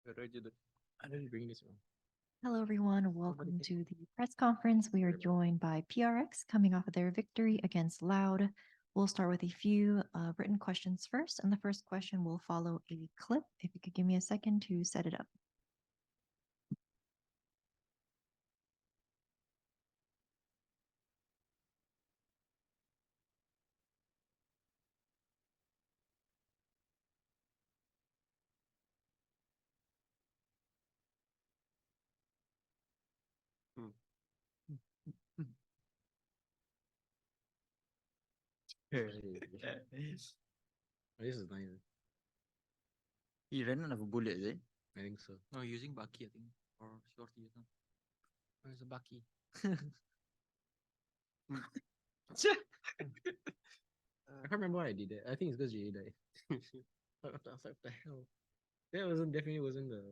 I didn't bring this one. Hello, everyone. Welcome to the press conference. We are joined by PRX coming off of their victory against Loud. We'll start with a few written questions first, and the first question will follow a clip. If you could give me a second to set it up. This is nice. He ran out of a bullet, is it? I think so. No, using Baki, I think. Or Shorty or something. Where's the Baki? I can't remember why I did that. I think it's because Jay died. I was like, what the hell? That definitely wasn't the.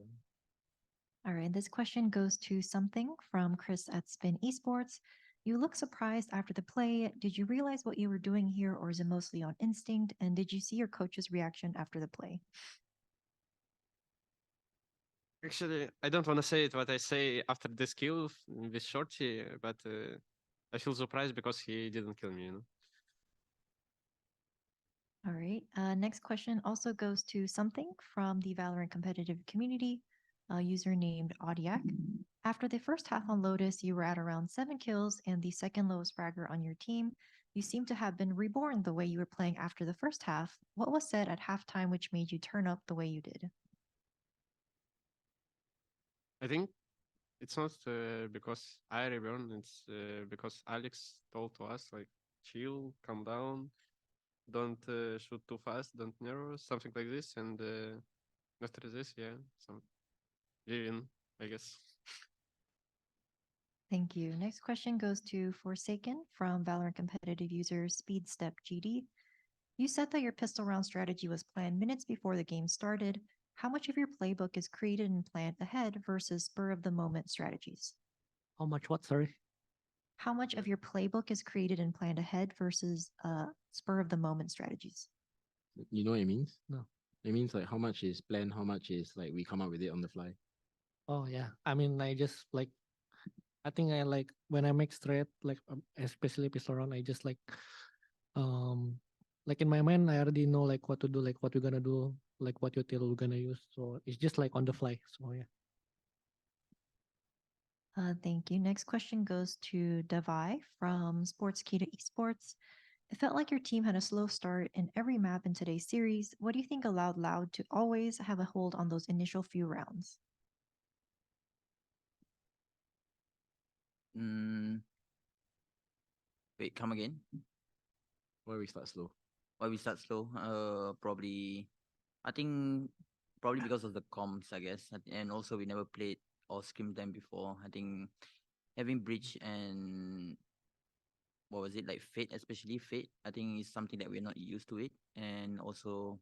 All right, this question goes to something from Chris at Spin Esports. You look surprised after the play. Did you realize what you were doing here, or is it mostly on instinct? And did you see your coach's reaction after the play? Actually, I don't want to say it what I say after this kill with Shorty, but I feel surprised because he didn't kill me, All right. Next question also goes to something from the Valorant competitive community, a user named Audiac. After the first half on Lotus, you were at around 7 kills and the second lowest fragger on your team. You seem to have been reborn the way you were playing after the first half. What was said at halftime which made you turn up the way you did? I think it's not because I reborn, it's because Alex told to us, like, chill, calm down, don't shoot too fast, don't narrow, something like this. And after this, yeah, some win, I guess. Thank you. Next question goes to Forsaken from Valorant competitive user Speedstep GD. You said that your pistol round strategy was planned minutes before the game started. How much of your playbook is created and planned ahead versus spur of the moment strategies? How much what, sorry? How much of your playbook is created and planned ahead versus spur of the moment strategies? You know what it means? No. It means like how much is planned, how much is like we come up with it on the fly. Oh yeah. I mean, I just like, I think I like when I make strat, like especially pistol round, I just um, like in my mind, I already know like what to do, like what we're gonna do, like what util we're gonna use. So it's just like on the fly. So yeah. Thank you. Next question goes to Davai from Sports Key to Esports. It felt like your team had a slow start in every map in today's series. What do you think allowed Loud to always have a hold on those initial few rounds? Wait, come again? Why we start slow? Why we start slow? Probably, I think probably because of the comms, I guess. And also we never played or scrimmed them before. I think having Breach and what was it, like Fate, especially Fate, I think is something that we're not used to it. And also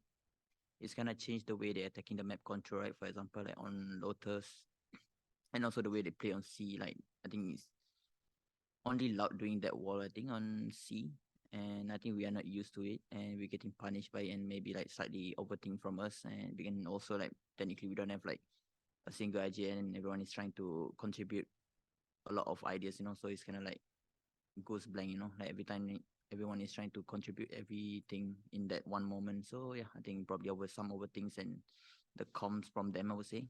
it's gonna change the way they're attacking the map control, right? For example, like on Lotus, and also the way they play on C. Like I think it's only Loud doing that wall, I think, on C. And I think we are not used to it, and we're getting punished by it, and maybe like slightly overthink from us. And we can also like technically we don't have like a single IGN, and everyone is trying to contribute a lot of ideas, so it's kind of like goes blank, like every time everyone is trying to contribute everything in that one moment. So yeah, I think probably over some over things and the comms from them, I would say.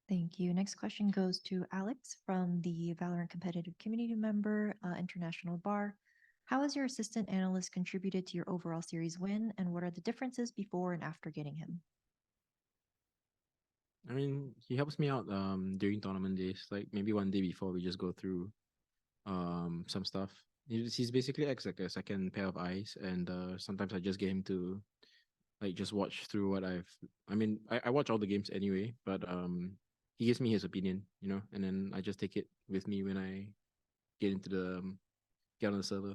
Thank you. Next question goes to Alex from the Valorant competitive community member, International Bar. How has your assistant analyst contributed to your overall series win, and what are the differences before and after getting him? I mean, he helps me out during tournament days. Like maybe one day before we just go through some stuff. He's basically acts like a second pair of eyes, and sometimes I just get him to like just watch through what I mean, I watch all the games anyway, but he gives me his opinion, and then I just take it with me when I get into get on the server.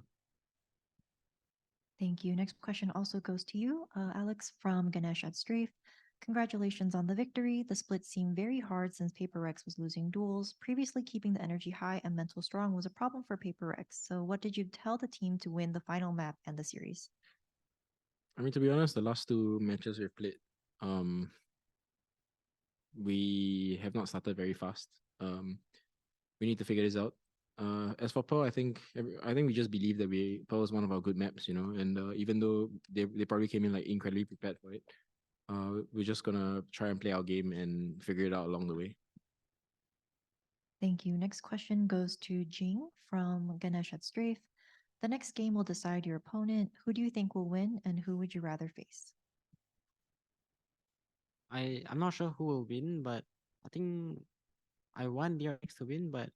Thank you. Next question also goes to you, Alex from Ganesh at Strafe. Congratulations on the victory. The split seemed very hard since PRX was losing duels. Previously, keeping the energy high and mental strong was a problem for PRX. So what did you tell the team to win the final map and the series? I mean, to be honest, the last two matches we've played, have not started very fast. We need to figure this out. As for Pearl, I think we just believe that Pearl is one of our good maps, and even though they probably came in like incredibly prepared for it, we're just gonna try and play our game and figure it out along the way. Thank you. Next question goes to Jing from Ganesh at Strafe. The next game will decide your opponent. Who do you think will win, and who would you rather face? I'm not sure who will win, but I think I want DRX to win, but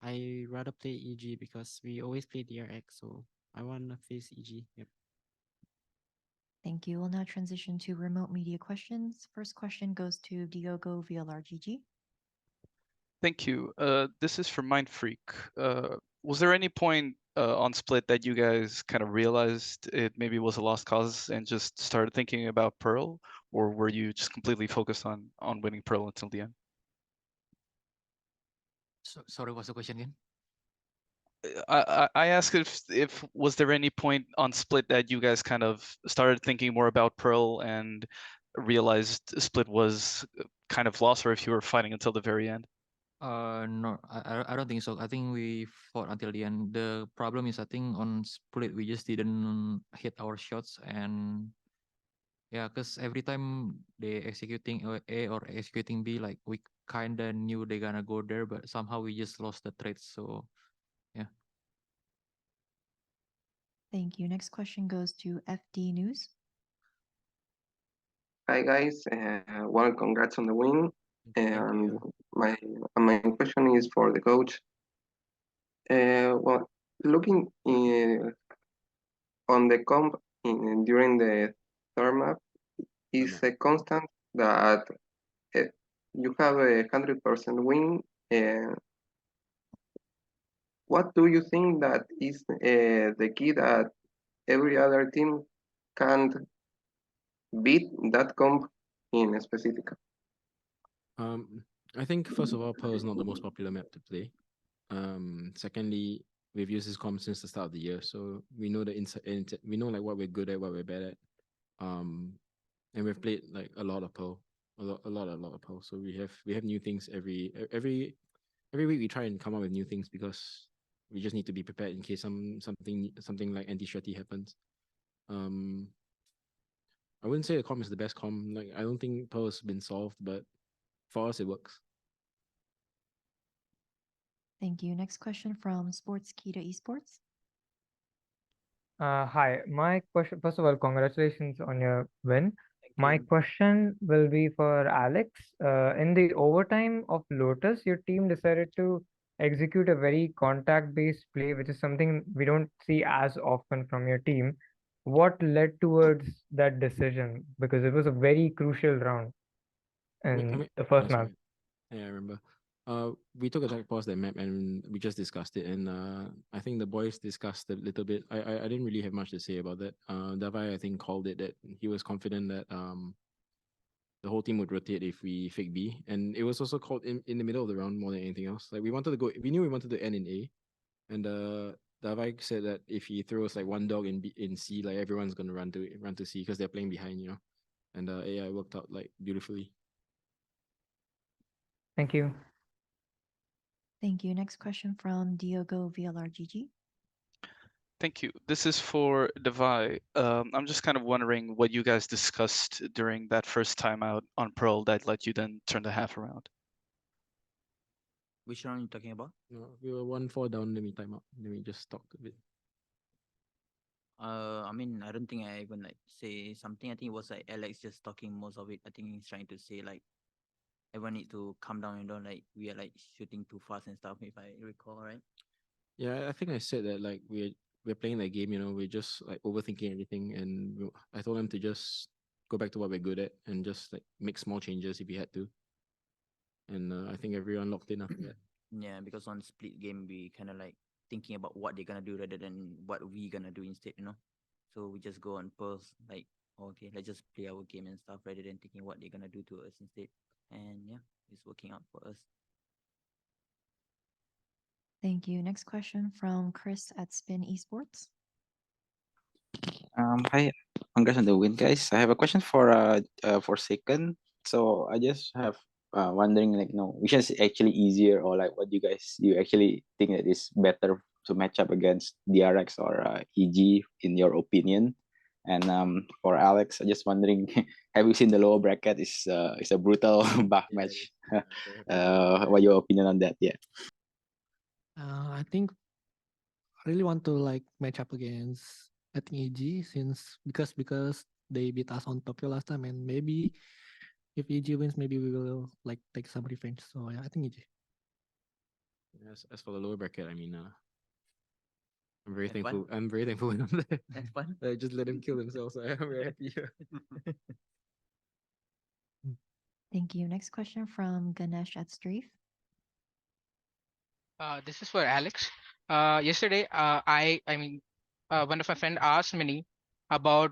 I rather play EG because we always play DRX, so I want to face EG. Yep. Thank you. We'll now transition to remote media questions. First question goes to Diogo VLRGG. Thank you. This is for Mind Freak. Was there any point on Split that you guys kind of realized it maybe was a lost cause and just started thinking about Pearl, or were you just completely focused on winning Pearl until the end? Sorry, what's the question again? I asked if was there any point on Split that you guys kind of started thinking more about Pearl and realized Split was kind of lost, or if you were fighting until the very end? No, I don't think so. I think we fought until the end. The problem is, I think on Split we just didn't hit our shots, and yeah, because every time they executing A or executing B, like we kinda knew they gonna go there, but somehow we just lost the trades. So yeah. Thank you. Next question goes to FD News. Hi guys, well, congrats on the win. Thank And you. my question is for the coach. Well, looking on the comp during the third map, is a constant that uh, you have a 100% win. What do you think that is the key that every other team can't beat that comp in specific? I think first of all, Pearl is not the most popular map to play. Secondly, we've used this comp since the start of the year, so we know we know like what we're good at, what we're bad at. And we've played like a lot of Pearl, a lot of Pearl. So we have new things every week. We try and come up with new things because we just need to be prepared in case something like anti-shreddy happens. I wouldn't say the comp is the best comp. Like I don't think Pearl has been solved, but for us it works. Thank you. Next question from Sports Kita Esports. Hi, my question, first of all, congratulations on your win. My question will be for Alex. In the overtime of Lotus, your team decided to execute a very contact-based play, which is something we don't see as often from your team. What led towards that decision? Because it was a very crucial round in the first map. Yeah, I remember. We took a track pause that map and we just discussed it, and I think the boys discussed it a little bit. I didn't really have much to say about that. Davai I think called it that he was confident that the whole team would rotate if we fake B, and it was also called in the middle of the round more than anything else. Like we knew we wanted to end in A, and Davai said that if he throws like one dog in C, like everyone's gonna run to C because they're playing behind, and yeah, it worked out like beautifully. Thank you. Thank you. Next question from Diogo VLRGG. Thank you. This is for Devi. I'm just kind of wondering what you guys discussed during that first time out on Pearl that let you then turn the half around. Which round are you talking about? No, we were 1-4 down, then we time out. Then we just talked a bit. I mean, I don't think I even like say something. I think it was like Alex just talking most of it. I think he's trying to say like everyone need to calm down and don't like we are like shooting too fast and stuff, if I recall, right? Yeah, I think I said that like we're playing that game, we're just like overthinking everything, and I told them to just go back to what we're good at and just like make small changes if we had to. And I think everyone locked in after that. Yeah, because on split game we kind of like thinking about what they're gonna do rather than what we gonna do instead. So we just go on pause like, okay, let's just play our game and stuff rather than thinking what they're gonna do to us instead. And yeah, it's working out for us. Thank you. Next question from Chris at Spin Esports. Hi, congrats on the win, guys. I have a question for Forsaken. So I just have wondering like, which is actually easier, or like what you actually think that is better to match up against DRX or EG in your opinion? And for Alex, I'm just wondering, have you seen the lower bracket? It's a brutal back Yeah, it match. is. Very What tough. your opinion on that? Yeah. I think I really want to like match up against I think EG since because they beat us on Tokyo last time, and maybe if EG wins, maybe we will like take some revenge. So yeah, I think EG. As for the lower bracket, I mean, I'm very Have thankful. fun. I'm very thankful when I'm there. Have fun. Just let them kill themselves. I am very happy. Thank you. Next question from Ganesh at Streif. This is for Alex. Yesterday, one of my friend asked me about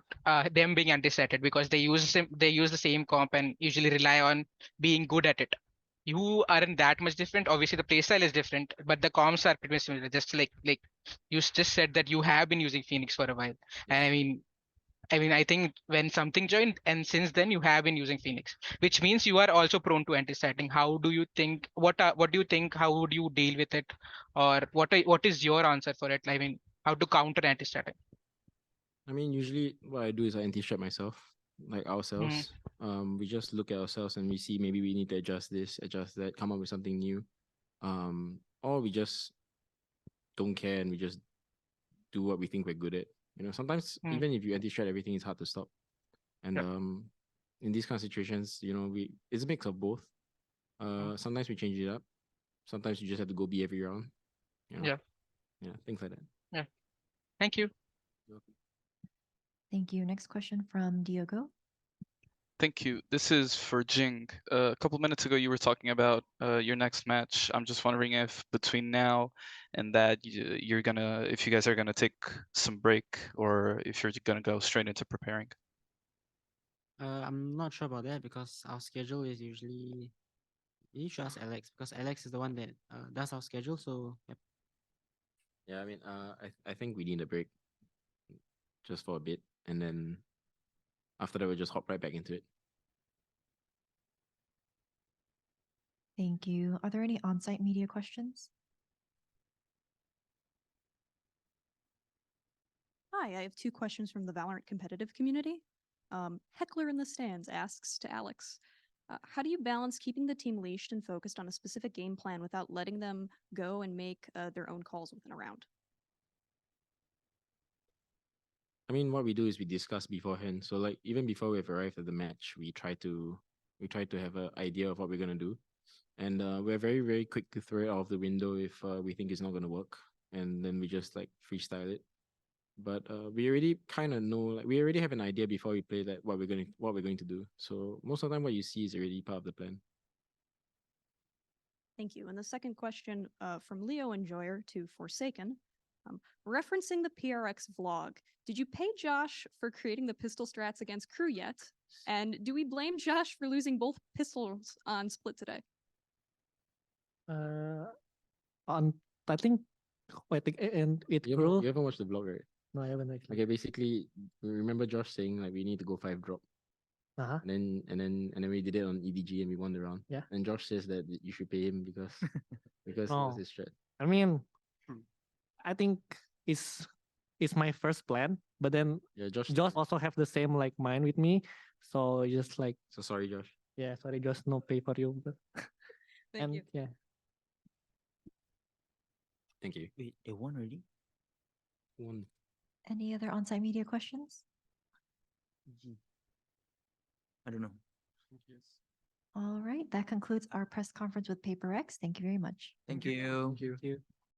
them being anti-stated because they use the same comp and usually rely on being good at it. You aren't that much different. Obviously, the playstyle is different, but the comps are pretty much similar. Just like you just said that you have been using Phoenix for a while, and I think when something joined, and since then you have been using Phoenix, which means you are also prone to anti-statting. How do you think? What do you think? How would you deal with it, or what is your answer for it? I mean, how to counter anti-statting? I mean, usually what I do is I anti-strap myself, like ourselves. We just look at ourselves and we see maybe we need to adjust this, adjust that, come up with something new. Or we just don't care and we just do what we think we're good at. Sometimes even if you anti-strat everything, it's hard to stop. And in these kind of situations, it's a mix of both. Sometimes we change it up. Sometimes you just have to go be every round. Yeah. Yeah, things like that. Yeah. Thank you. Thank you. Next question from Diogo. Thank you. This is for Jing. A couple minutes ago, you were talking about your next match. I'm just wondering if between now and that if you guys are gonna take some break, or if you're gonna go straight into preparing. I'm not sure about that because our schedule is usually you need to ask Alex because Alex is the one that does our schedule. So yep. Yeah, I mean, I think we need a break just for a bit, and then after that we'll just hop right back into it. Thank you. Are there any on-site media questions? Hi, I have two questions from the Valorant competitive community. Heckler in the Stands asks to Alex, how do you balance keeping the team leashed and focused on a specific game plan without letting them go and make their own calls within a round? I mean, what we do is we discuss beforehand. So like even before we've arrived at the match, we try to have an idea of what we're gonna do, and we're very very quick to throw it out of the window if we think it's not gonna work, and then we just like freestyle it. But we already kind of know, like we already have an idea before we play that what we're going to do. So most of the time, what you see is already part of the plan. Thank you. And the second question from Leo Enjoyer to Forsaken. Referencing the PRX vlog, did you pay Josh for creating the pistol strats against crew yet? And do we blame Josh for losing both pistols on split today? On I think and it You grew. haven't watched the vlog, right? No, I haven't actually. Okay, basically, remember Josh saying like we need to go 5 drop. Uh-huh. And then we did it on EDG and we won the round. Yeah. And Josh says that you should pay him because it was his strat. I mean, I think it's my first plan, but then Yeah, Josh also have the same like mind with me, so just like. So sorry, Josh. Yeah, sorry, Josh, no pay for you. But Thank you. Yeah. Thank you. Wait, they won already? Won. Any other on-site media questions? I don't know. All right, that concludes our press conference with PaperX. Thank you very much. Thank you. Thank you.